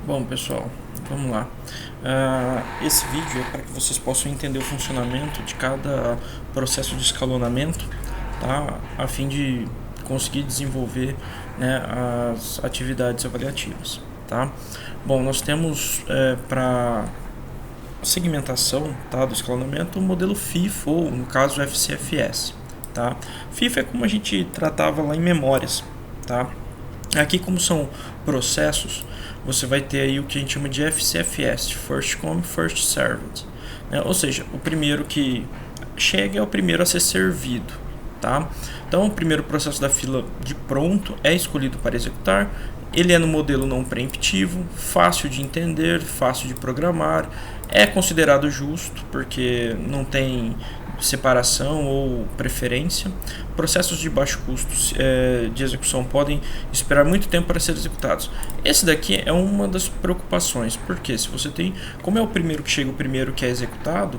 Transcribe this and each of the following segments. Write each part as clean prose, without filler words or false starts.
Bom, pessoal, vamos lá. Esse vídeo é para que vocês possam entender o funcionamento de cada processo de escalonamento, tá? A fim de conseguir desenvolver, né, as atividades avaliativas, tá? Bom, nós temos para segmentação, tá, do escalonamento o modelo FIFO, ou no caso FCFS, tá? FIFO é como a gente tratava lá em memórias, tá? Aqui, como são processos, você vai ter aí o que a gente chama de FCFS, First Come, First Served, né? Ou seja, o primeiro que chega é o primeiro a ser servido, tá? Então, o primeiro processo da fila de pronto é escolhido para executar. Ele é no modelo não preemptivo, fácil de entender, fácil de programar, é considerado justo porque não tem separação ou preferência. Processos de baixo custo de execução podem esperar muito tempo para ser executados. Esse daqui é uma das preocupações, porque se você tem, como é o primeiro que chega, o primeiro que é executado,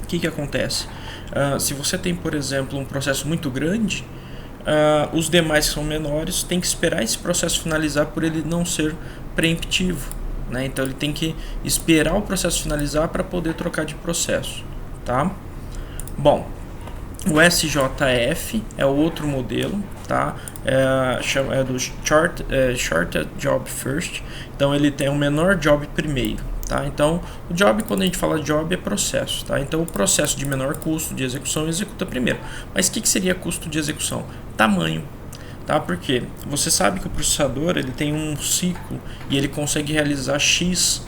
o que acontece? Se você tem, por exemplo, um processo muito grande, os demais que são menores têm que esperar esse processo finalizar por ele não ser preemptivo, né? Então ele tem que esperar o processo finalizar para poder trocar de processo, tá? Bom, o SJF é outro modelo, tá? É do Shortest Job First. Então ele tem o menor job primeiro, tá? Então o job, quando a gente fala job, é processo, tá? Então o processo de menor custo de execução executa primeiro. Mas o que seria custo de execução? Tamanho, tá? Porque você sabe que o processador ele tem um ciclo e ele consegue realizar X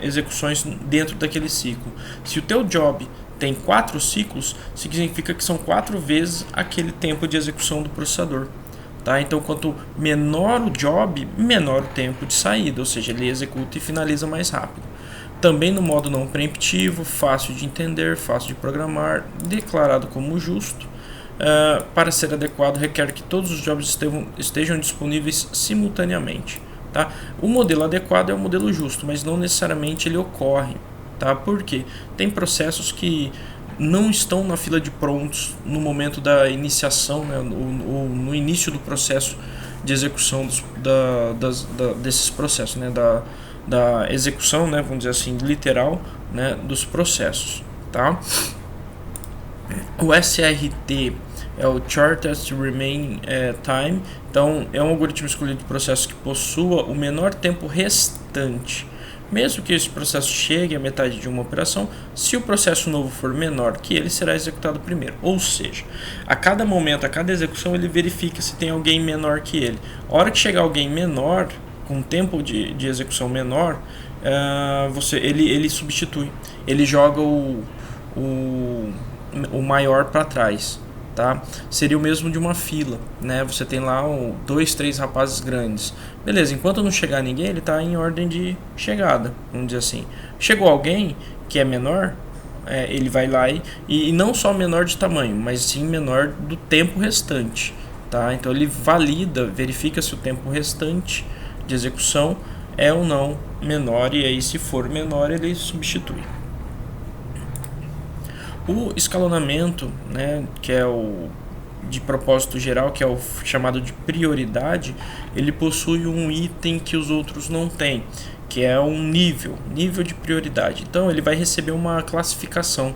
execuções dentro daquele ciclo. Se o teu job tem 4 ciclos, significa que são 4 vezes aquele tempo de execução do processador, tá? Então, quanto menor o job, menor o tempo de saída, ou seja, ele executa e finaliza mais rápido. Também no modo não preemptivo, fácil de entender, fácil de programar, declarado como justo. Para ser adequado, requer que todos os jobs estejam disponíveis simultaneamente, tá? O modelo adequado é o modelo justo, mas não necessariamente ele ocorre, tá? Porque tem processos que não estão na fila de prontos no momento da iniciação, né? no início do processo de execução desses processos, né? Da execução, né? Vamos dizer assim, literal, né? Dos processos, tá? O SRT é o Shortest Remaining Time. Então é um algoritmo escolhido de processo que possua o menor tempo restante, mesmo que esse processo chegue à metade de uma operação. Se o processo novo for menor que ele, será executado primeiro. Ou seja, a cada momento, a cada execução, ele verifica se tem alguém menor que ele. A hora que chegar alguém menor, com tempo de execução menor, ele substitui. Ele joga o maior para trás, tá? Seria o mesmo de uma fila, né? Você tem lá 2, 3 rapazes grandes. Beleza, enquanto não chegar ninguém, ele está em ordem de chegada, vamos dizer assim. Chegou alguém que é menor, ele vai lá e não só menor de tamanho, mas sim menor do tempo restante, tá? Então ele valida, verifica se o tempo restante de execução é ou não menor, e aí se for menor ele substitui. O escalonamento, né, que é o de propósito geral, que é o chamado de prioridade, ele possui um item que os outros não têm, que é um nível de prioridade. Então ele vai receber uma classificação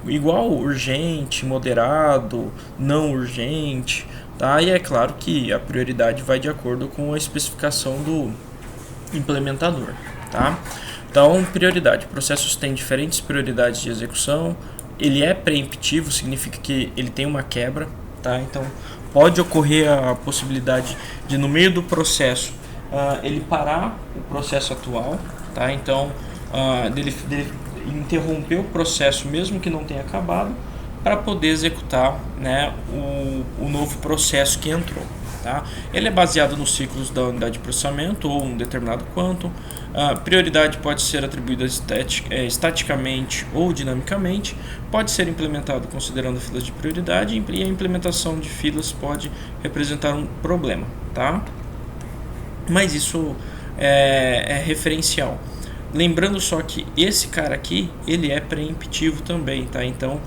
igual urgente, moderado, não urgente, tá? E é claro que a prioridade vai de acordo com a especificação do implementador, tá? Então, prioridade. Processos têm diferentes prioridades de execução. Ele é preemptivo, significa que ele tem uma quebra, tá? Então pode ocorrer a possibilidade de, no meio do processo, ele parar o processo atual, tá? Então dele interromper o processo mesmo que não tenha acabado, para poder executar, né, o novo processo que entrou, tá? Ele é baseado nos ciclos da unidade de processamento ou um determinado quantum. A prioridade pode ser atribuída estaticamente ou dinamicamente, pode ser implementado considerando filas de prioridade, e a implementação de filas pode representar um problema, tá? Mas isso é referencial. Lembrando só que esse cara aqui, ele é preemptivo também, tá? Então,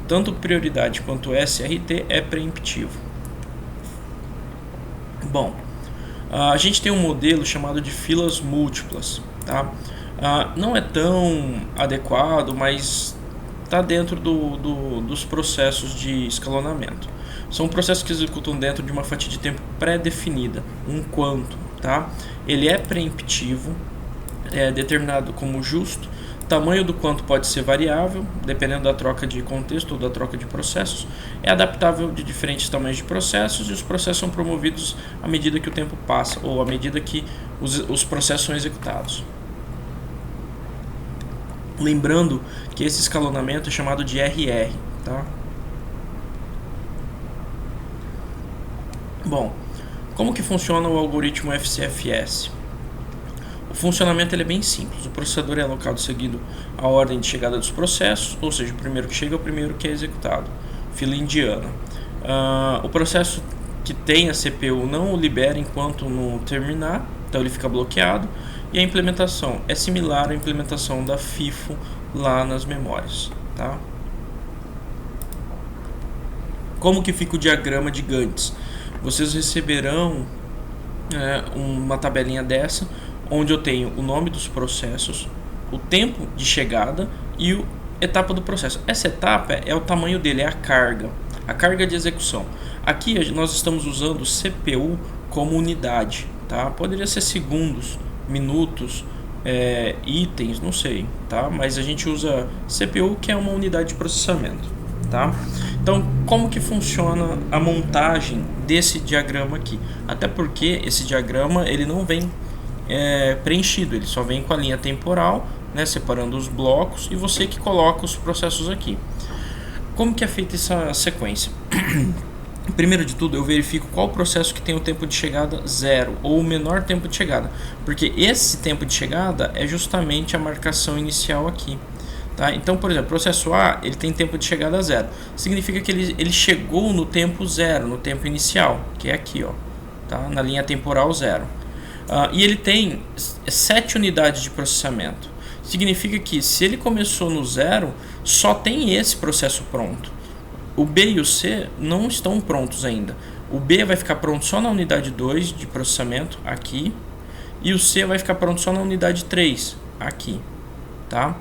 tanto prioridade quanto SRT é preemptivo. Bom, A gente tem um modelo chamado de filas múltiplas, tá? Não é tão adequado, mas está dentro dos processos de escalonamento. São processos que executam dentro de uma fatia de tempo pré-definida, um quanto, tá? Ele é preemptivo, é determinado como justo. O tamanho do quanto pode ser variável, dependendo da troca de contexto ou da troca de processos. É adaptável de diferentes tamanhos de processos, e os processos são promovidos à medida que o tempo passa, ou à medida que os processos são executados. Lembrando que esse escalonamento é chamado de RR, tá? Bom, como que funciona o algoritmo FCFS? O funcionamento ele é bem simples. O processador é alocado seguindo a ordem de chegada dos processos, ou seja, o primeiro que chega é o primeiro que é executado. Fila indiana. O processo que tem a CPU não o libera enquanto não terminar, então ele fica bloqueado. E a implementação é similar à implementação da FIFO lá nas memórias, tá? Como que fica o diagrama de Gantt? Vocês receberão uma tabelinha dessa, onde eu tenho o nome dos processos, o tempo de chegada e a etapa do processo. Essa etapa é o tamanho dele, é a carga de execução. Aqui nós estamos usando CPU como unidade, tá? Poderia ser segundos, minutos, itens, não sei, tá? Mas a gente usa CPU, que é uma unidade de processamento, tá? Então, como que funciona a montagem desse diagrama aqui? Até porque esse diagrama ele não vem preenchido, ele só vem com a linha temporal, né, separando os blocos, e você que coloca os processos aqui. Como que é feita essa sequência? Primeiro de tudo, eu verifico qual processo que tem o tempo de chegada 0 ou o menor tempo de chegada, porque esse tempo de chegada é justamente a marcação inicial aqui. Tá? Então, por exemplo, o processo A ele tem tempo de chegada 0. Significa que ele chegou no tempo 0, no tempo inicial, que é aqui, ó, tá? Na linha temporal 0. E ele tem 7 unidades de processamento. Significa que se ele começou no 0, só tem esse processo pronto. O B e o C não estão prontos ainda. O B vai ficar pronto só na unidade 2 de processamento, aqui. E o C vai ficar pronto só na unidade 3, aqui. Tá?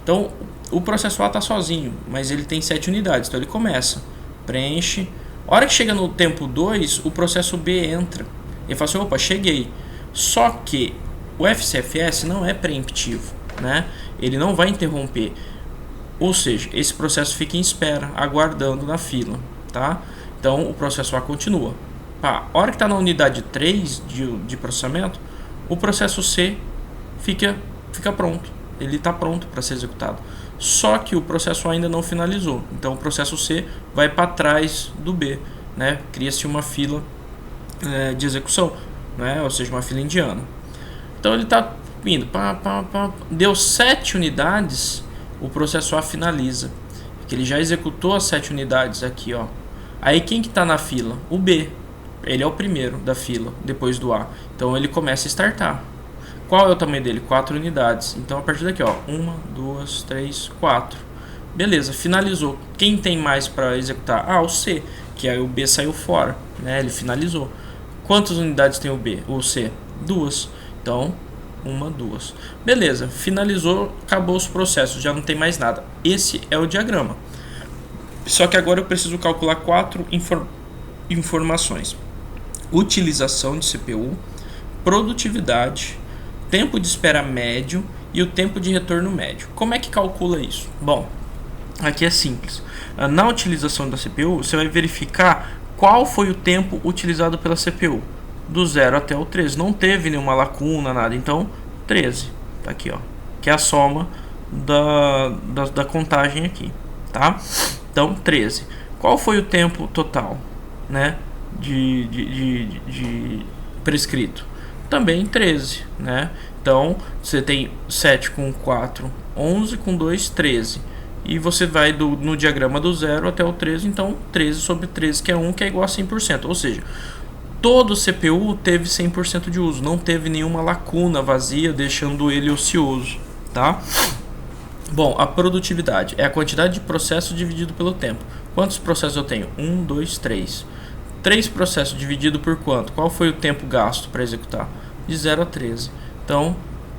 Então, o processo A está sozinho, mas ele tem 7 unidades. Então, ele começa, preenche. A hora que chega no tempo 2, o processo B entra. Ele fala assim, opa, cheguei. Só que o FCFS não é preemptivo, né? Ele não vai interromper. Ou seja, esse processo fica em espera, aguardando na fila, tá? Então, o processo A continua. A hora que está na unidade 3 de processamento, o processo C fica pronto. Ele está pronto para ser executado. Só que o processo A ainda não finalizou. Então, o processo C vai para trás do B, né? Cria-se uma fila de execução, né? Ou seja, uma fila indiana. Então, ele está indo. Deu 7 unidades, o processo A finaliza. Porque ele já executou as 7 unidades aqui, ó. Aí, quem que está na fila? O B. Ele é o primeiro da fila, depois do A. Então, ele começa a startar. Qual é o tamanho dele? 4 unidades. Então, a partir daqui, ó, 1, 2, 3, 4. Beleza, finalizou. Quem tem mais para executar? O C, que aí o B saiu fora, né? Ele finalizou. Quantas unidades tem o B? O C? 2. Então, 1, 2. Beleza, finalizou, acabou os processos, já não tem mais nada. Esse é o diagrama. Só que agora eu preciso calcular 4 informações. Utilização de CPU, produtividade, tempo de espera médio e o tempo de retorno médio. Como é que calcula isso? Bom, aqui é simples. Na utilização da CPU, você vai verificar qual foi o tempo utilizado pela CPU. Do 0 até o 13. Não teve nenhuma lacuna, nada. Então, 13. Tá aqui, ó. Que é a soma da contagem aqui. Tá? Então, 13. Qual foi o tempo total, né? De prescrito? Também 13, né? Então, você tem 7 com 4, 11 com 2, 13. E você vai no diagrama do 0 até o 13, então 13 sobre 13, que é 1, que é igual a 100%. Ou seja, todo CPU teve 100% de uso, não teve nenhuma lacuna vazia, deixando ele ocioso, tá? Bom, a produtividade é a quantidade de processos dividido pelo tempo. Quantos processos eu tenho? 1, 2, 3. 3 processos dividido por quanto? Qual foi o tempo gasto para executar? De 0 a 13. Então,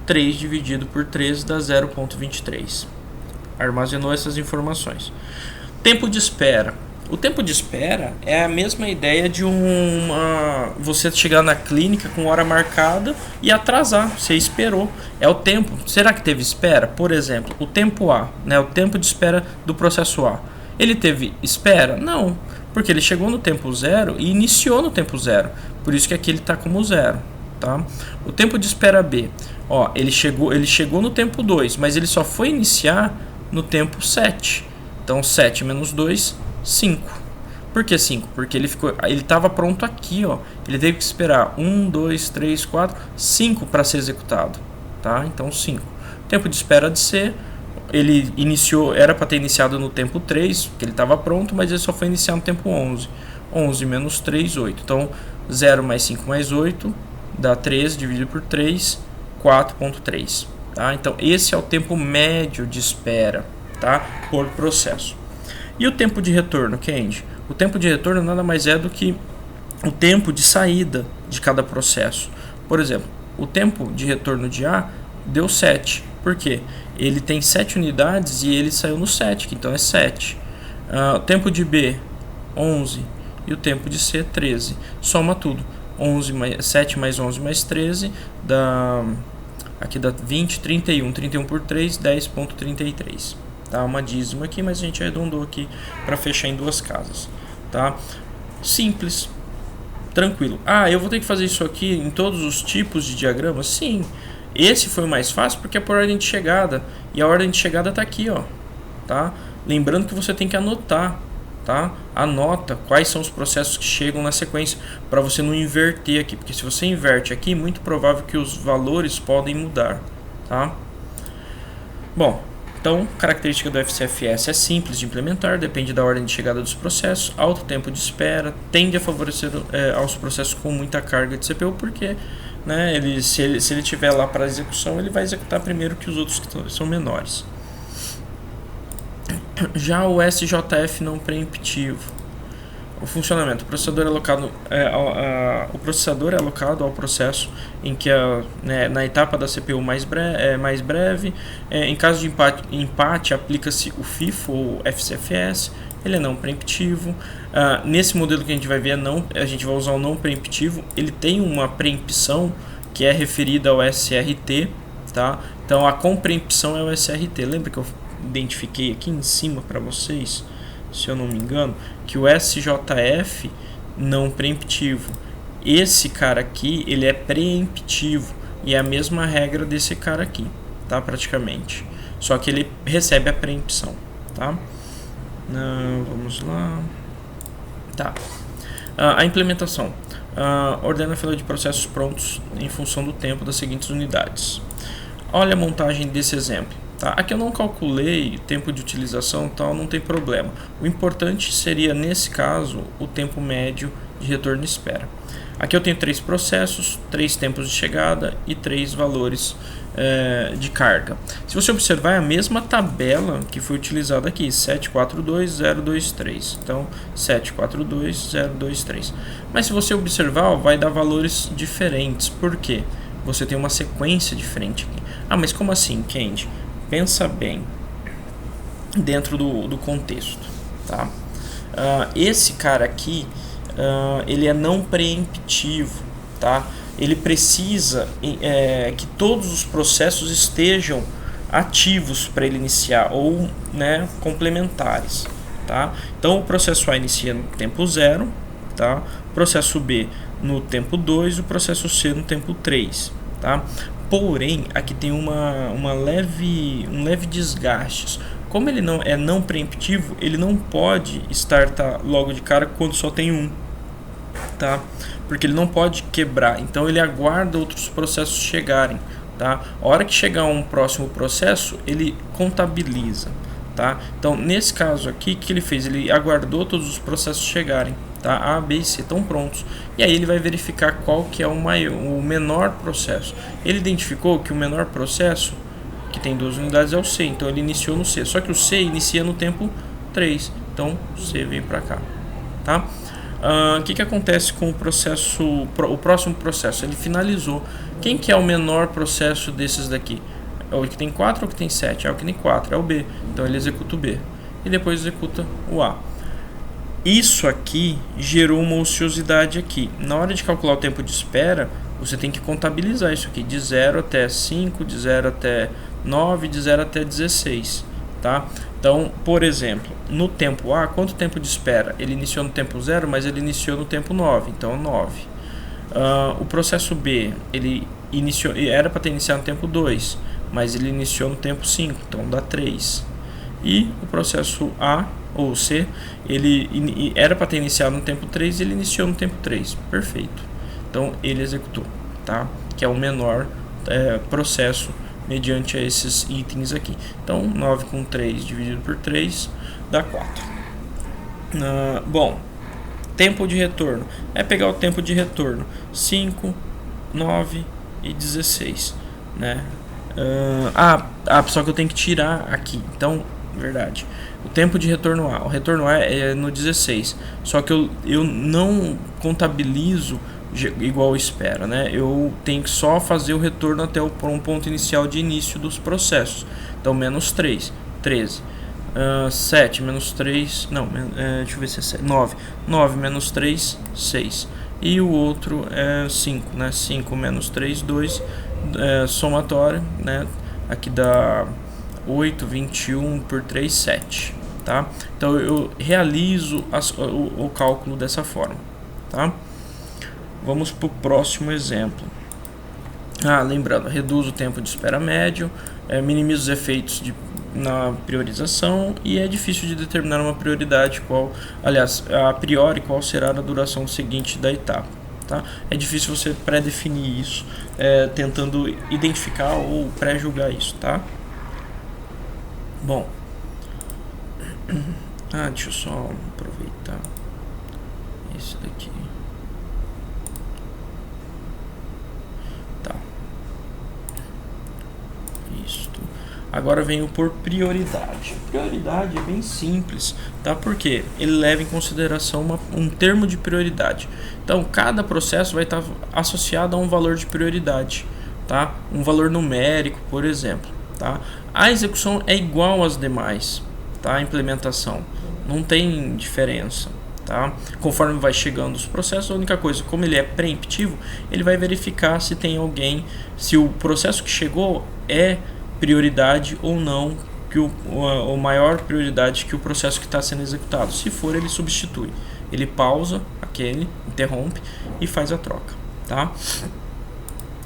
3 dividido por 13 dá 0,23. Armazenou essas informações. Tempo de espera. O tempo de espera é a mesma ideia de você chegar na clínica com hora marcada e atrasar. Você esperou. É o tempo. Será que teve espera? Por exemplo, o tempo A, né, o tempo de espera do processo A. Ele teve espera? Não, porque ele chegou no tempo 0 e iniciou no tempo 0. Por isso que aqui ele está como 0. Tá? O tempo de espera B. Ó, ele chegou no tempo 2, mas ele só foi iniciar no tempo 7. Então 7 menos 2, 5. Por que 5? Porque ele estava pronto aqui, ó. Ele teve que esperar 1, 2, 3, 4, 5 para ser executado, tá? Então 5. Tempo de espera de C, ele iniciou, era para ter iniciado no tempo 3, que ele estava pronto, mas ele só foi iniciar no tempo 11. 11 menos 3, 8. Então 0 mais 5 mais 8 dá 13 dividido por 3, 4,3. Tá? Então esse é o tempo médio de espera, tá? Por processo. E o tempo de retorno, Kendi? O tempo de retorno nada mais é do que o tempo de saída de cada processo. Por exemplo, o tempo de retorno de A deu 7. Por quê? Ele tem 7 unidades e ele saiu no 7, então é 7. O tempo de B, 11. E o tempo de C, 13. Soma tudo. 7 mais 11 mais 13 aqui dá 20, 31. 31 por 3, 10,33. Tá, uma dízima aqui, mas a gente arredondou aqui para fechar em 2 casas, tá? Simples, tranquilo. Eu vou ter que fazer isso aqui em todos os tipos de diagramas? Sim. Esse foi o mais fácil porque é por ordem de chegada, e a ordem de chegada está aqui, ó, tá? Lembrando que você tem que anotar, tá? Anota quais são os processos que chegam na sequência para você não inverter aqui, porque se você inverte aqui, muito provável que os valores podem mudar, tá? Bom, então, característica do FCFS é simples de implementar, depende da ordem de chegada dos processos, alto tempo de espera, tende a favorecer aos processos com muita carga de CPU, porque, né, se ele tiver lá para execução, ele vai executar primeiro que os outros que são menores. Já o SJF não preemptivo. O funcionamento. O processador é alocado ao processo em que na etapa da CPU mais breve. Em caso de empate aplica-se o FIFO ou FCFS. Ele é não preemptivo. Nesse modelo que a gente vai ver, a gente vai usar o não preemptivo. Ele tem uma preempção que é referida ao SRT. Tá? Então a compreempção é o SRT. Lembra que eu identifiquei aqui em cima para vocês, se eu não me engano, que o SJF não preemptivo. Esse cara aqui, ele é preemptivo e é a mesma regra desse cara aqui, tá? Praticamente. Só que ele recebe a preempção, tá? Vamos lá. Tá. A implementação. Ordena a fila de processos prontos em função do tempo das seguintes unidades. Olha a montagem desse exemplo. Tá? Aqui eu não calculei tempo de utilização, tal, não tem problema. O importante seria, nesse caso, o tempo médio de retorno e espera. Aqui eu tenho 3 processos, 3 tempos de chegada e 3 valores de carga. Se você observar, é a mesma tabela que foi utilizada aqui, 742023. Então, 742023. Mas se você observar, vai dar valores diferentes. Por quê? Você tem uma sequência diferente aqui. Mas como assim, Kendi? Pensa bem dentro do contexto, tá? Esse cara aqui, ele é não preemptivo, tá? Ele precisa que todos os processos estejam ativos para ele iniciar ou, né, complementares, tá? Então o processo A inicia no tempo 0, tá? O processo B no tempo 2, o processo C no tempo 3, tá? Porém, aqui tem um leve desgaste. Como ele não é não preemptivo, ele não pode startar logo de cara quando só tem um, tá? Porque ele não pode quebrar. Então ele aguarda outros processos chegarem, tá? A hora que chegar um próximo processo, ele contabiliza, tá? Então nesse caso aqui, o que ele fez? Ele aguardou todos os processos chegarem, tá? A, B e C estão prontos. E aí ele vai verificar qual que é o menor processo. Ele identificou que o menor processo, que tem 2 unidades, é o C. Então ele iniciou no C. Só que o C inicia no tempo 3. Então o C vem para cá, tá? O que acontece com o processo, o próximo processo? Ele finalizou. Quem que é o menor processo desses daqui? É o que tem 4 ou o que tem 7? É o que tem 4, é o B. Então ele executa o B. E depois executa o A. Isso aqui gerou uma ociosidade aqui. Na hora de calcular o tempo de espera, você tem que contabilizar isso aqui. De 0 até 5, de 0 até 9, de 0 até 16. Tá? Então, por exemplo, no tempo A, quanto tempo de espera? Ele iniciou no tempo 0, mas ele iniciou no tempo 9. Então, 9. O processo B, ele iniciou, era para ter iniciado no tempo 2, mas ele iniciou no tempo 5, então dá 3. E o processo A, ou C, ele era para ter iniciado no tempo 3 e ele iniciou no tempo 3. Perfeito. Então ele executou, tá? Que é o menor processo mediante esses itens aqui. Então 9 com 3 dividido por 3 dá 4. Bom, tempo de retorno. É pegar o tempo de retorno 5, 9 e 16, né? Só que eu tenho que tirar aqui. Então, verdade. O tempo de retorno A. O retorno A é no 16. Só que eu não contabilizo igual eu espero, né? Eu tenho que só fazer o retorno até um ponto inicial de início dos processos. Então, menos 3, 13. 7 menos 3, não, deixa eu ver se é 7, 9. 9 menos 3, 6. E o outro é 5, né? 5 menos 3, 2. Somatório, né? Aqui dá 8, 21 por 3, 7. Tá? Então eu realizo o cálculo dessa forma. Tá? Vamos para o próximo exemplo. Lembrando, reduz o tempo de espera médio, minimiza os efeitos na priorização e é difícil de determinar uma prioridade, a priori, qual será a duração seguinte da etapa. Tá? É difícil você pré-definir isso, tentando identificar ou pré-julgar isso. Tá? Bom, deixa eu só aproveitar esse daqui. Tá. Isto. Agora venho por prioridade. Prioridade é bem simples, tá? Porque ele leva em consideração um termo de prioridade. Então, cada processo vai estar associado a um valor de prioridade, tá? Um valor numérico, por exemplo, tá? A execução é igual às demais, tá? A implementação não tem diferença, tá? Conforme vai chegando os processos, a única coisa, como ele é preemptivo, ele vai verificar se tem alguém, se o processo que chegou é prioridade ou não, que o maior prioridade que o processo que está sendo executado. Se for, ele substitui, ele pausa aquele, interrompe e faz a troca, tá?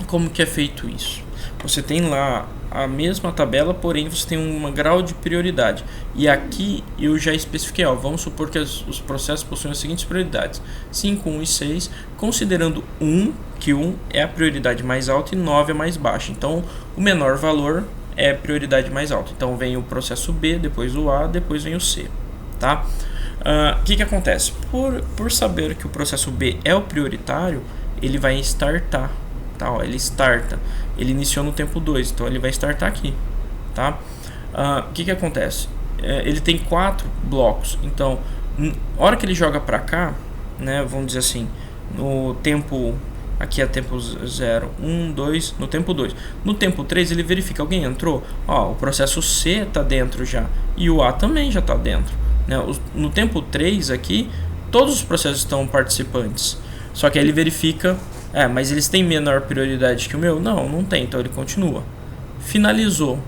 Como que é feito isso? Você tem lá a mesma tabela, porém você tem um grau de prioridade. E aqui eu já especifiquei, vamos supor que os processos possuem as seguintes prioridades: 5, 1 e 6, considerando 1, que 1 é a prioridade mais alta e 9 é mais baixa. Então o menor valor é a prioridade mais alta. Então vem o processo B, depois o A, depois vem o C. Tá? Que acontece? Por saber que o processo B é o prioritário, ele vai startar. Tá, ele starta, ele iniciou no tempo 2, então ele vai startar aqui, tá? Que acontece? Ele tem 4 blocos, então na hora que ele joga para cá, né, vamos dizer assim, no tempo, aqui é tempo 0, 1, 2, no tempo 2, no tempo 3 ele verifica, alguém entrou, o processo C está dentro já, e o A também já está dentro, né? No tempo 3 aqui, todos os processos estão participantes, só que aí ele verifica, mas eles têm menor prioridade que o meu? Não tem, então ele continua. Finalizou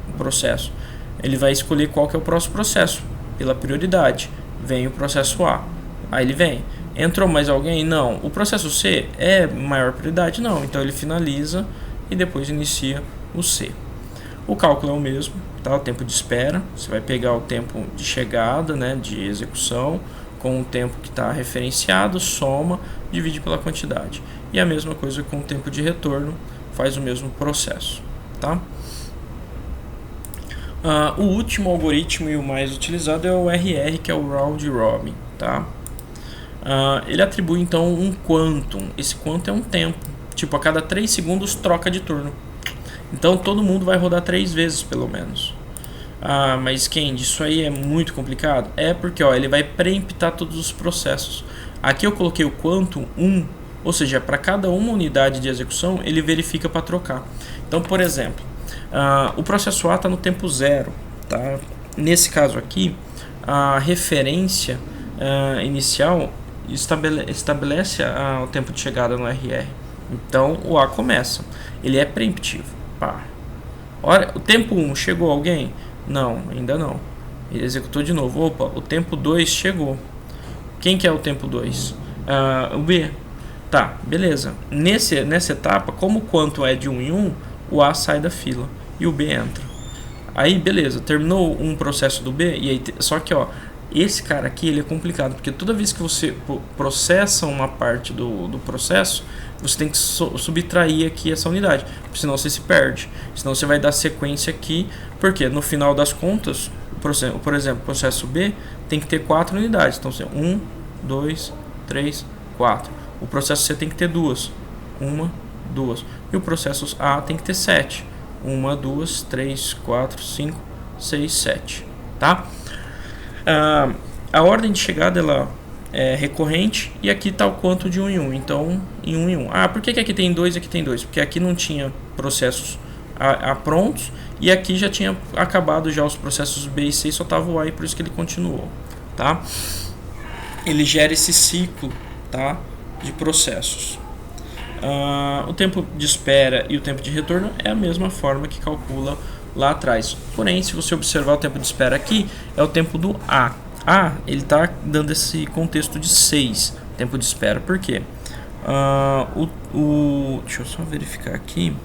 o processo. Ele vai escolher qual que é o próximo processo, pela prioridade. Vem o processo A. Aí ele vem. Entrou mais alguém? Não. O processo C é maior prioridade? Não. Então ele finaliza e depois inicia o C. O cálculo é o mesmo, tá? O tempo de espera. Você vai pegar o tempo de chegada, né, de execução, com o tempo que está referenciado, soma, divide pela quantidade. E a mesma coisa com o tempo de retorno, faz o mesmo processo. Tá? O último algoritmo e o mais utilizado é o RR, que é o Round Robin. Tá? Ele atribui então um quantum. Esse quantum é um tempo. Tipo, a cada 3 segundos troca de turno. Então todo mundo vai rodar 3 vezes pelo menos. Mas Kendi, isso aí é muito complicado? É porque ele vai preemptar todos os processos. Aqui eu coloquei o quanto 1, ou seja, para cada uma unidade de execução ele verifica para trocar. Então, por exemplo, o processo A está no tempo 0, tá? Nesse caso aqui, a referência inicial estabelece o tempo de chegada no RR. Então o A começa, ele é preemptivo. Pá. Ora, o tempo 1 chegou alguém? Não, ainda não. Ele executou de novo. Opa, o tempo 2 chegou. Quem que é o tempo 2? O B. Tá, beleza. Nessa etapa, como o quanto é de 1 em 1, o A sai da fila e o B entra. Aí, beleza, terminou um processo do B, e aí, só que, ó, esse cara aqui, ele é complicado, porque toda vez que você processa uma parte do processo, você tem que subtrair aqui essa unidade, senão você se perde. Senão você vai dar sequência aqui, porque no final das contas, por exemplo, o processo B tem que ter 4 unidades. Então, 1, 2, 3, 4. O processo C tem que ter 2. 1, 2. E o processo A tem que ter 7. 1, 2, 3, 4, 5, 6, 7. Tá? A ordem de chegada ela é recorrente e aqui está o quanto de 1 em 1. Então, em 1 em 1. Por que aqui tem 2 e aqui tem 2? Porque aqui não tinha processos prontos e aqui já tinha acabado já os processos B e C e só estava o A, e por isso que ele continuou. Tá? Ele gera esse ciclo, tá, de processos. O tempo de espera e o tempo de retorno é a mesma forma que calcula lá atrás. Porém, se você observar o tempo de espera aqui, é o tempo do A. Ele está dando esse contexto de 6, tempo de espera. Por quê? Deixa eu só verificar aqui.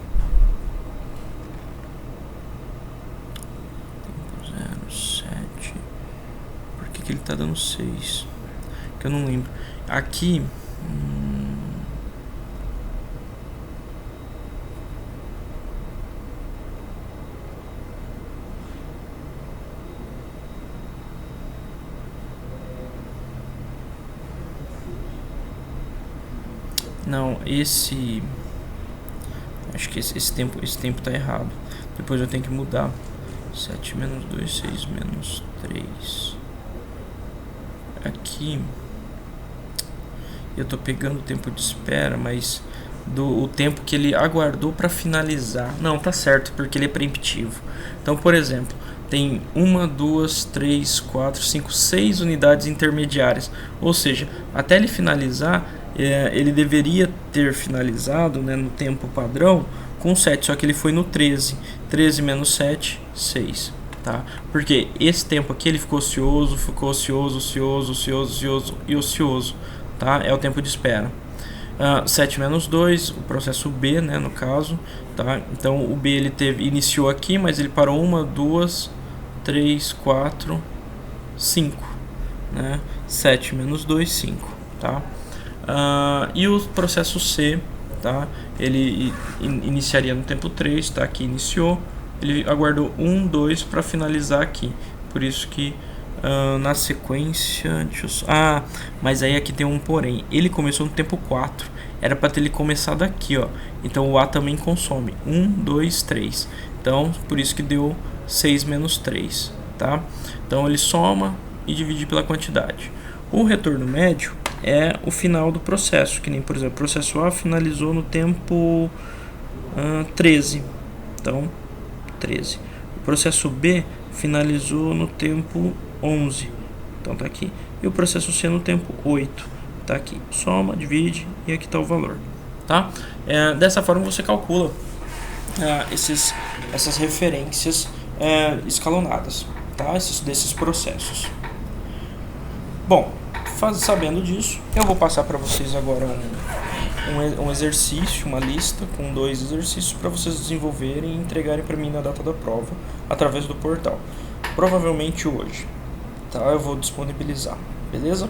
Tempo 0,7. Por que ele está dando 6? Que eu não lembro. Aqui... Não, acho que esse tempo tá errado. Depois eu tenho que mudar. 7 menos 2, 6 menos 3. Aqui eu tô pegando o tempo de espera, mas o tempo que ele aguardou para finalizar. Não, tá certo, porque ele é preemptivo. Então, por exemplo, tem 1, 2, 3, 4, 5, 6 unidades intermediárias. Ou seja, até ele finalizar, ele deveria ter finalizado, né, no tempo padrão com 7, só que ele foi no 13. 13 menos 7, 6. Tá? Porque esse tempo aqui ele ficou ocioso, ocioso. Tá? É o tempo de espera. 7 menos 2, o processo B, né, no caso. Tá? Então o B ele iniciou aqui, mas ele parou 1, 2, 3, 4, 5. Né? 7 menos 2, 5. Tá? E o processo C, tá? Ele iniciaria no tempo 3, tá? Aqui iniciou, ele aguardou 1, 2 para finalizar aqui. Por isso que na sequência, mas aí aqui tem um porém. Ele começou no tempo 4, era para ter ele começado aqui, ó. Então o A também consome 1, 2, 3. Então por isso que deu 6 menos 3, tá? Então ele soma e divide pela quantidade. O retorno médio é o final do processo, que nem, por exemplo, o processo A finalizou no tempo 13, então 13. O processo B finalizou no tempo 11, então tá aqui. E o processo C no tempo 8, tá aqui. Soma, divide e aqui está o valor, tá? Dessa forma você calcula essas referências escalonadas, tá? Desses processos. Bom, sabendo disso, eu vou passar para vocês agora um exercício, uma lista com 2 exercícios para vocês desenvolverem e entregarem para mim na data da prova através do portal. Provavelmente hoje, tá? Eu vou disponibilizar, beleza?